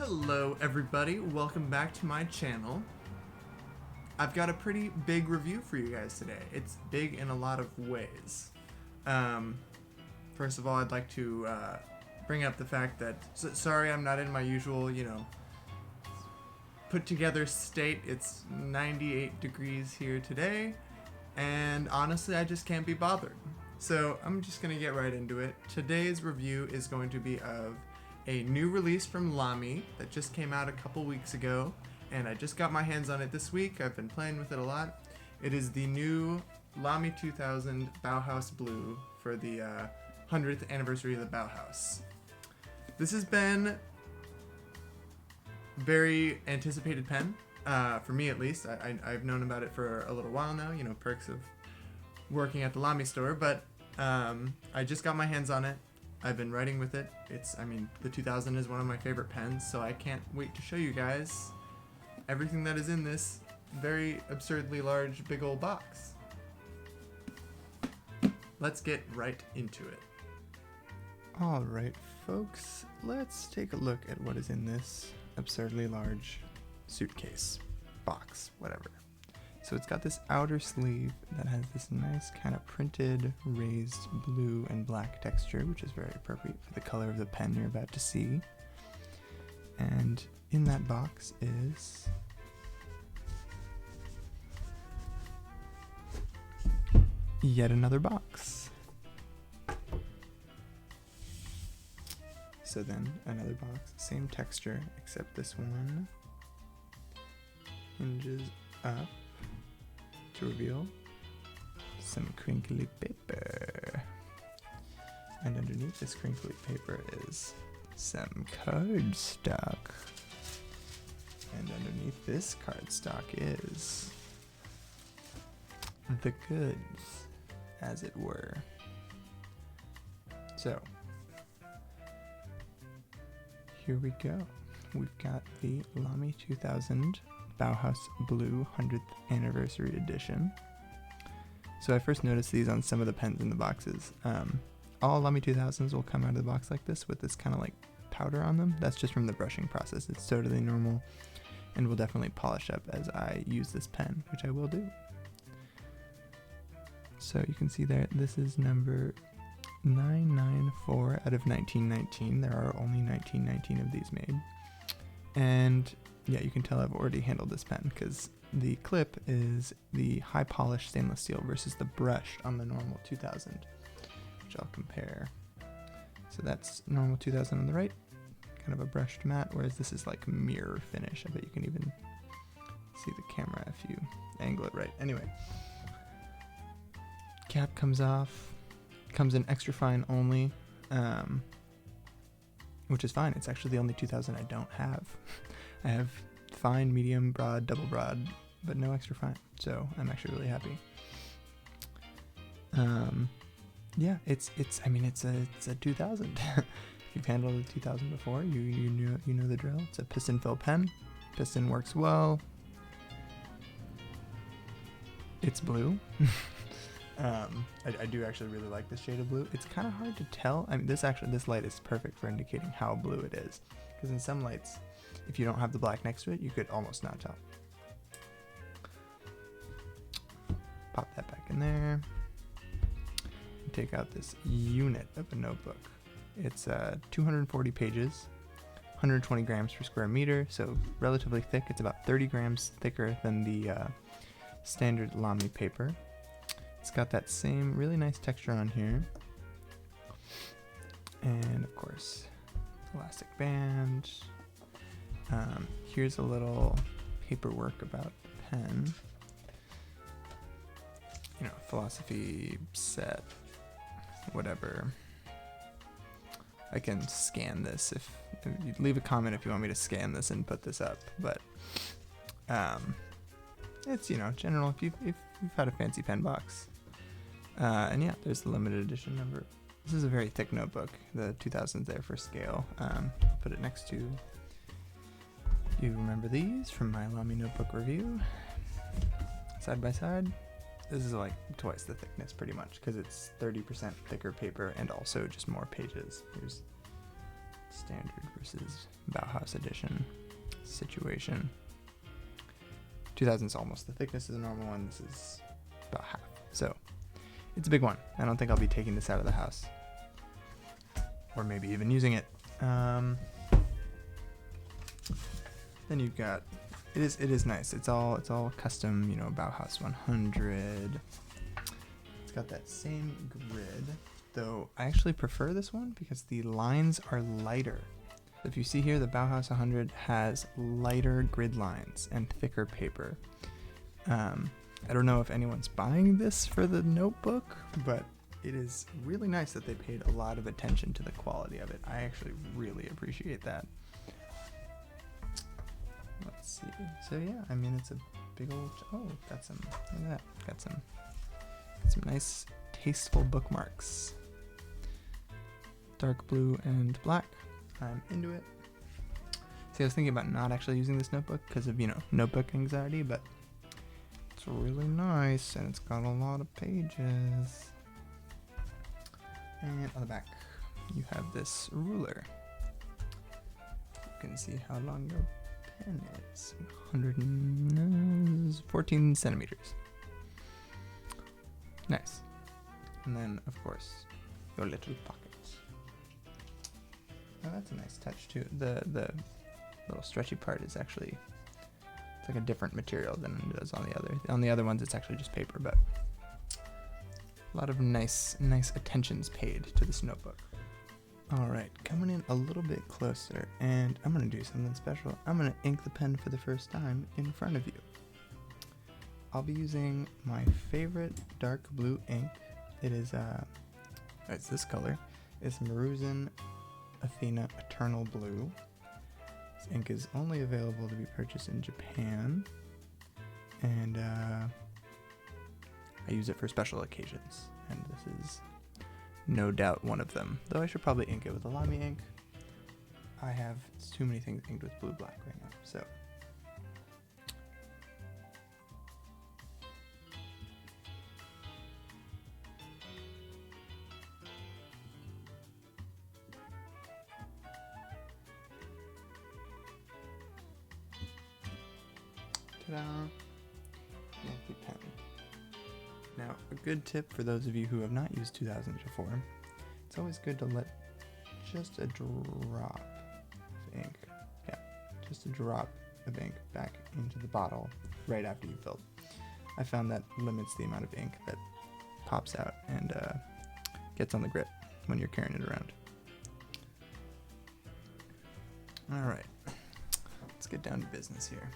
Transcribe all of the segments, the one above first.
Hello everybody, welcome back to my channel. I've got a pretty big review for you guys today. It's big in a lot of ways. First of all, I'd like to bring up the fact that, sorry I'm not in my usual, put together state. It's 98 degrees here today, and honestly I just can't be bothered. So I'm just gonna get right into it. Today's review is going to be of a new release from Lamy that just came out a couple weeks ago, and I just got my hands on it this week. I've been playing with it a lot. It is the new Lamy 2000 Bauhaus Blue for the 100th anniversary of the Bauhaus. This has been very anticipated pen, for me at least. I've known about it for a little while now, perks of working at the Lamy store, but I just got my hands on it. I've been writing with it. The 2000 is one of my favorite pens, so I can't wait to show you guys everything that is in this very absurdly large big old box. Let's get right into it. Alright folks, let's take a look at what is in this absurdly large suitcase, box, whatever. So it's got this outer sleeve that has this nice kind of printed raised blue and black texture, which is very appropriate for the color of the pen you're about to see. And in that box is yet another box. So then another box, same texture, except this one hinges up to reveal some crinkly paper. And underneath this crinkly paper is some cardstock. And underneath this cardstock is the goods, as it were. So, here we go. We've got the Lamy 2000 Bauhaus Blue 100th Anniversary Edition. So I first noticed these on some of the pens in the boxes. All Lamy 2000s will come out of the box like this with this kind of like powder on them. That's just from the brushing process. It's totally normal and will definitely polish up as I use this pen, which I will do. So you can see there, this is number 994 out of 1919. There are only 1919 of these made. And yeah, you can tell I've already handled this pen because the clip is the high polished stainless steel versus the brushed on the normal 2000, which I'll compare. So that's normal 2000 on the right, kind of a brushed matte, whereas this is like mirror finish. I bet you can even see the camera if you angle it right. Anyway, cap comes off, comes in extra fine only, which is fine. It's actually the only 2000 I don't have. I have fine, medium, broad, double broad, but no extra fine, so I'm actually really happy. Yeah, it's a 2000. If you've handled a 2000 before, you know the drill. It's a piston fill pen. Piston works well. It's blue. I do actually really like this shade of blue. It's kind of hard to tell. This light is perfect for indicating how blue it is, because in some lights, if you don't have the black next to it, you could almost not tell. Pop that back in there. And take out this unit of a notebook. It's 240 pages, 120 grams per square meter, so relatively thick. It's about 30 grams thicker than the standard Lamy paper. It's got that same really nice texture on here. And of course, elastic band. Here's a little paperwork about the pen. Philosophy set, whatever. I can scan this if you leave a comment if you want me to scan this and put this up, but it's general if you've had a fancy pen box. And yeah, there's the limited edition number. This is a very thick notebook. The 2000's there for scale. Put it next to. You remember these from my Lamy notebook review? Side by side. This is like twice the thickness pretty much because it's 30% thicker paper and also just more pages. Here's Standard versus Bauhaus edition situation. 2000 is almost the thickness of the normal one. This is about half. So it's a big one. I don't think I'll be taking this out of the house. Or maybe even using it. Then you've got, it is nice. It's all custom, you know, Bauhaus 100. It's got that same grid, though I actually prefer this one because the lines are lighter. If you see here, the Bauhaus 100 has lighter grid lines and thicker paper. I don't know if anyone's buying this for the notebook, but it is really nice that they paid a lot of attention to the quality of it. I actually really appreciate that. Let's see. So yeah, I mean, it's a big old, oh, got some, look at that. Got some nice tasteful bookmarks. Dark blue and black. I'm into it. See, I was thinking about not actually using this notebook because of, you know, notebook anxiety, but it's really nice and it's got a lot of pages. And on the back, you have this ruler. You can see how long your pen is. 114 centimeters. Nice. And then, of course, your little pocket. Oh, that's a nice touch too. The little stretchy part is actually, it's like a different material than it is on the other. On the other ones, it's actually just paper, but a lot of nice attentions paid to this notebook. All right, coming in a little bit closer, and I'm gonna do something special. I'm gonna ink the pen for the first time in front of you. I'll be using my favorite dark blue ink. It is it's this color. It's Maruzen Athena Eternal Blue. This ink is only available to be purchased in Japan, and I use it for special occasions, and this is no doubt one of them. Though I should probably ink it with a Lamy ink. I have too many things inked with blue black right now, so. Ta-da! Yankee pen. Now, a good tip for those of you who have not used 2000 before, it's always good to let just a drop of ink, yeah, just a drop of ink back into the bottle right after you filled. I found that limits the amount of ink that pops out and gets on the grip when you're carrying it around. All right, let's get down to business here.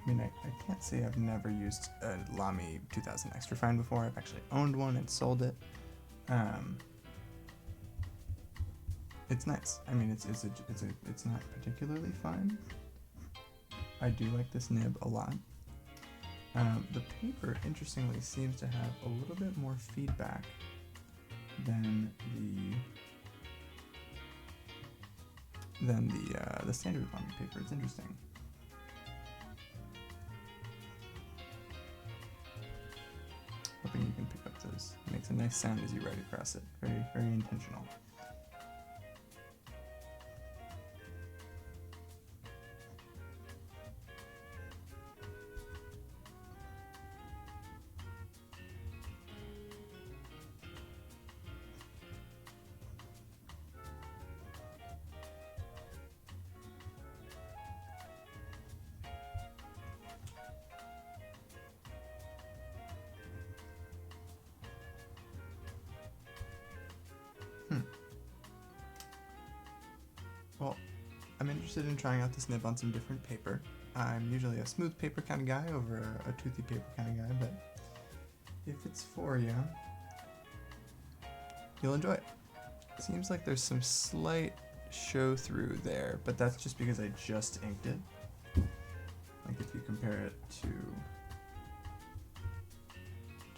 I mean, I can't say I've never used a Lamy 2000 Extra Fine before. I've actually owned one and sold it. It's nice. I mean, it's not particularly fine. I do like this nib a lot. The paper, interestingly, seems to have a little bit more feedback than the standard Lamy paper. It's interesting. Hoping you can pick up those. It makes a nice sound as you write across it. Very, very intentional. Well, I'm interested in trying out this nib on some different paper. I'm usually a smooth paper kind of guy over a toothy paper kind of guy, but if it's for you, you'll enjoy it. Seems like there's some slight show through there, but that's just because I just inked it. Like if you compare it to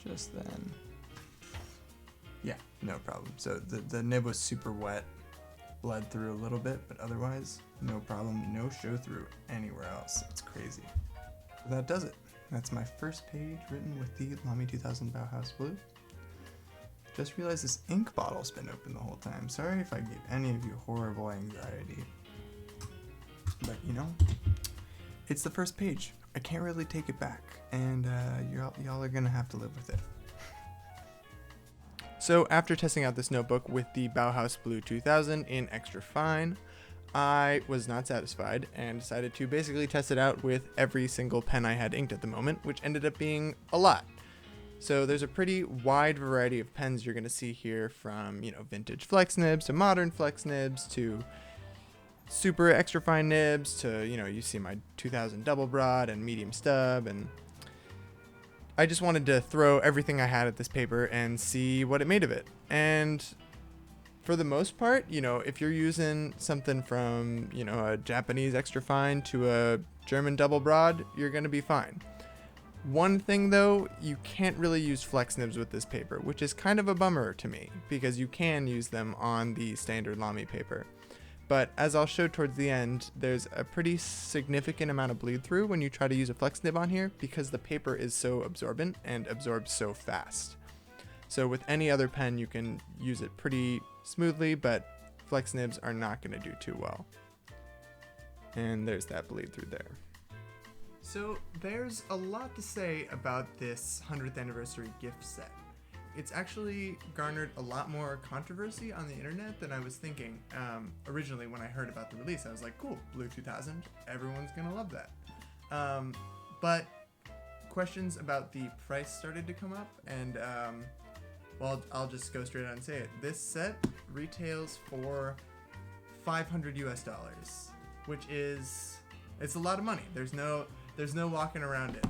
just then. Yeah, no problem. So the nib was super wet, bled through a little bit, but otherwise, no problem, no show through anywhere else. It's crazy. So that does it. That's my first page written with the Lamy 2000 Bauhaus Blue. Just realized this ink bottle's been open the whole time. Sorry if I gave any of you horrible anxiety. But you know, it's the first page. I can't really take it back, and y'all are gonna have to live with it. So after testing out this notebook with the Bauhaus Blue 2000 in extra fine, I was not satisfied and decided to basically test it out with every single pen I had inked at the moment, which ended up being a lot. So there's a pretty wide variety of pens you're going to see here, from, you know, vintage flex nibs to modern flex nibs to super extra fine nibs to, you know, you see my 2000 double broad and medium stub, and I just wanted to throw everything I had at this paper and see what it made of it. And for the most part, you know, if you're using something from, you know, a Japanese extra fine to a German double broad, you're going to be fine. One thing though, you can't really use flex nibs with this paper, which is kind of a bummer to me, because you can use them on the standard Lamy paper. But as I'll show towards the end, there's a pretty significant amount of bleed through when you try to use a flex nib on here, because the paper is so absorbent and absorbs so fast. So with any other pen, you can use it pretty smoothly, but flex nibs are not going to do too well. And there's that bleed through there. So there's a lot to say about this 100th anniversary gift set. It's actually garnered a lot more controversy on the internet than I was thinking. Originally, when I heard about the release, I was like, cool, Blue 2000, everyone's gonna love that. But questions about the price started to come up, and well, I'll just go straight out and say it. This set retails for $500 US, which is, it's a lot of money. There's no walking around it.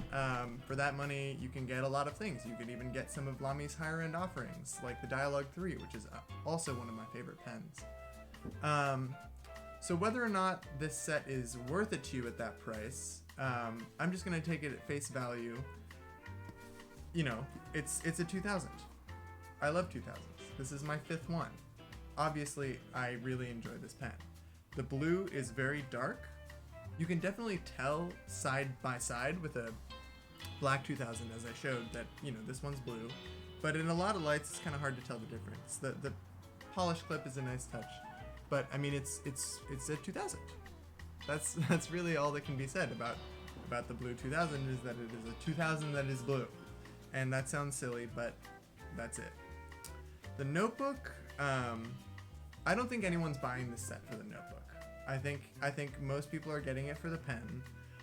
For that money, you can get a lot of things. You could even get some of Lamy's higher end offerings, like the Dialogue 3, which is also one of my favorite pens. So whether or not this set is worth it to you at that price, I'm just gonna take it at face value. You know, it's a 2000. I love 2000s. This is my 5th one. Obviously, I really enjoy this pen. The blue is very dark. You can definitely tell side by side with a black 2000, as I showed, that, you know, this one's blue. But in a lot of lights, it's kind of hard to tell the difference. The polish clip is a nice touch, but I mean, it's a 2000. That's really all that can be said about the blue 2000, is that it is a 2000 that is blue. And that sounds silly, but that's it. The notebook, I don't think anyone's buying this set for the notebook. I think most people are getting it for the pen.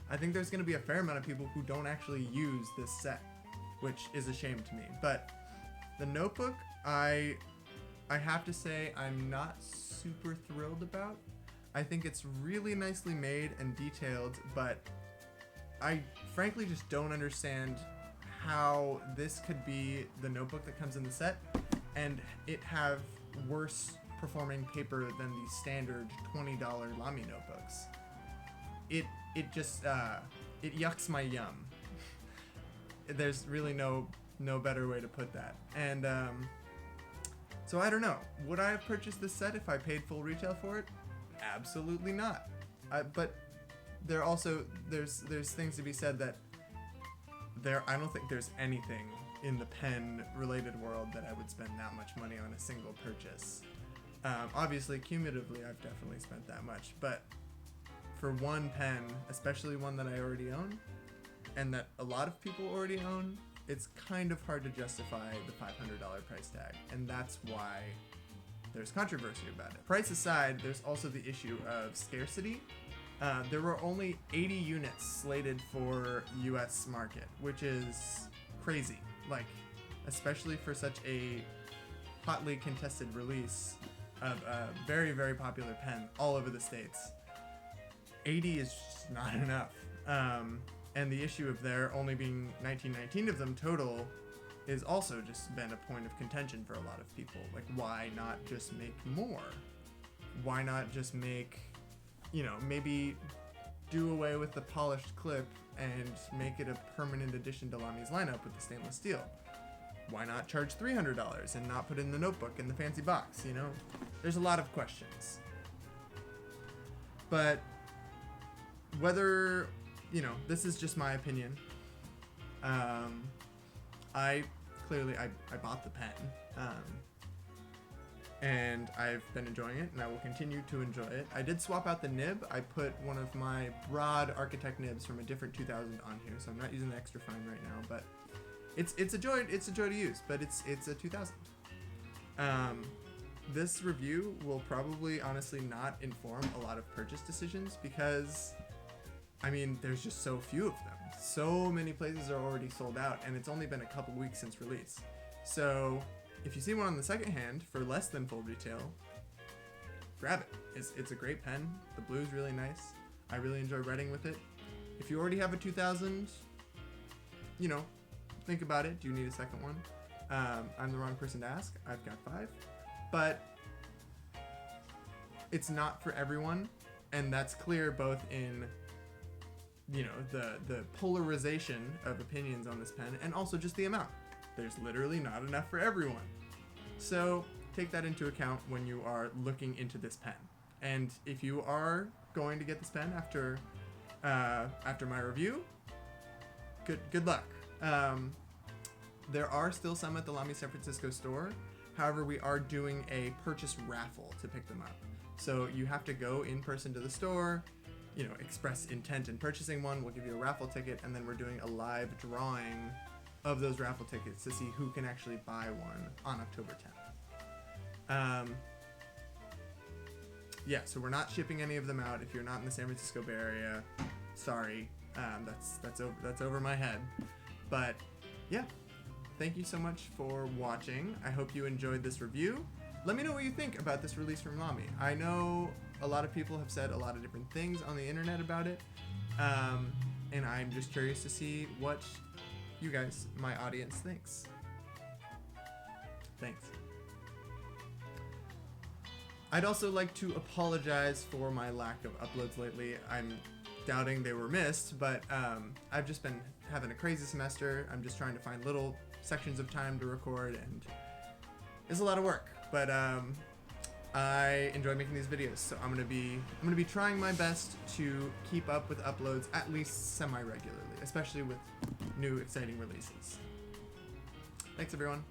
I think there's going to be a fair amount of people who don't actually use this set, which is a shame to me. But the notebook, I have to say I'm not super thrilled about. I think it's really nicely made and detailed, but I frankly just don't understand how this could be the notebook that comes in the set and it have worse performing paper than the standard $20 Lamy notebooks. It just it yucks my yum. There's really no better way to put that. And so I don't know. Would I have purchased this set if I paid full retail for it? Absolutely not. But there also there's things to be said that I don't think there's anything in the pen related world that I would spend that much money on a single purchase. Obviously, cumulatively, I've definitely spent that much, but for one pen, especially one that I already own, and that a lot of people already own, it's kind of hard to justify the $500 price tag, and that's why there's controversy about it. Price aside, there's also the issue of scarcity. There were only 80 units slated for US market, which is crazy, like, especially for such a hotly contested release of a very, very popular pen all over the States. 80 is just not enough. And the issue of there only being 1919 of them total is also just been a point of contention for a lot of people. Like, why not just make more? Why not just make, you know, maybe do away with the polished clip and make it a permanent addition to Lamy's lineup with the stainless steel? Why not charge $300 and not put it in the notebook in the fancy box, you know? There's a lot of questions. But whether, you know, this is just my opinion. I bought the pen, and I've been enjoying it, and I will continue to enjoy it. I did swap out the nib. I put one of my broad Architect nibs from a different 2000 on here, so I'm not using the extra fine right now, but it's a joy to use, but it's a 2000. This review will probably honestly not inform a lot of purchase decisions because, I mean, there's just so few of them. So many places are already sold out, and it's only been a couple weeks since release. So if you see one on the second hand for less than full retail, grab it. It's a great pen. The blue is really nice. I really enjoy writing with it. If you already have a 2000, you know, think about it. Do you need a second one? I'm the wrong person to ask. I've got 5. But it's not for everyone, and that's clear both in, you know, the polarization of opinions on this pen, and also just the amount. There's literally not enough for everyone. So take that into account when you are looking into this pen. And if you are going to get this pen after my review, good luck. There are still some at the Lamy San Francisco store. However, we are doing a purchase raffle to pick them up. So you have to go in person to the store, you know, express intent in purchasing one. We'll give you a raffle ticket, and then we're doing a live drawing of those raffle tickets to see who can actually buy one on October 10th. Yeah, so we're not shipping any of them out. If you're not in the San Francisco Bay Area, sorry, that's over my head. But yeah, thank you so much for watching. I hope you enjoyed this review. Let me know what you think about this release from Lamy. I know a lot of people have said a lot of different things on the internet about it, and I'm just curious to see what you guys, my audience, thinks. Thanks. I'd also like to apologize for my lack of uploads lately. I'm doubting they were missed, but I've just been having a crazy semester. I'm just trying to find little sections of time to record, and it's a lot of work. But I enjoy making these videos, so I'm gonna be trying my best to keep up with uploads at least semi-regularly, especially with new exciting releases. Thanks, everyone.